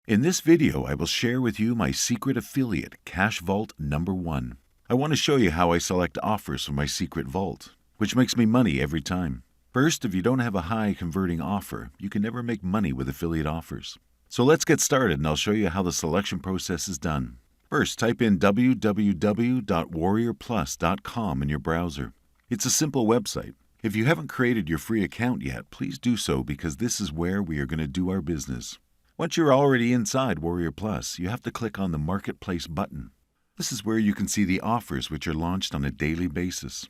In this video, I will share with you my secret affiliate, Cash Vault number 1. I want to show you how I select offers from my secret vault, which makes me money every time. First, if you don't have a high converting offer, you can never make money with affiliate offers. So let's get started and I'll show you how the selection process is done. First, type in www.warriorplus.com in your browser. It's a simple website. If you haven't created your free account yet, please do so because this is where we are going to do our business. Once you're already inside Warrior Plus, you have to click on the Marketplace button. This is where you can see the offers which are launched on a daily basis.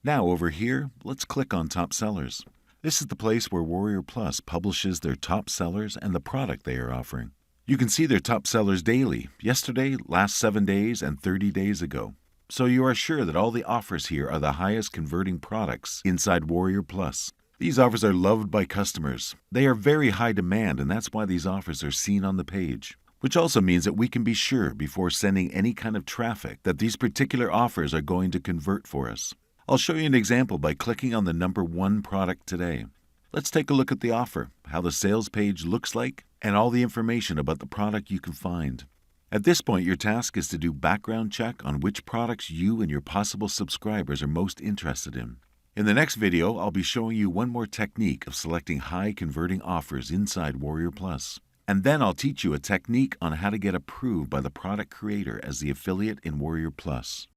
Now over here, let's click on Top Sellers. This is the place where Warrior Plus publishes their top sellers and the product they are offering. You can see their top sellers daily, yesterday, last 7 days, and 30 days ago. So you are sure that all the offers here are the highest converting products inside Warrior Plus. These offers are loved by customers. They are very high demand, and that's why these offers are seen on the page, which also means that we can be sure before sending any kind of traffic that these particular offers are going to convert for us. I'll show you an example by clicking on the number 1 product today. Let's take a look at the offer, how the sales page looks like, and all the information about the product you can find. At this point, your task is to do background check on which products you and your possible subscribers are most interested in. In the next video, I'll be showing you one more technique of selecting high converting offers inside Warrior Plus. And then I'll teach you a technique on how to get approved by the product creator as the affiliate in Warrior Plus.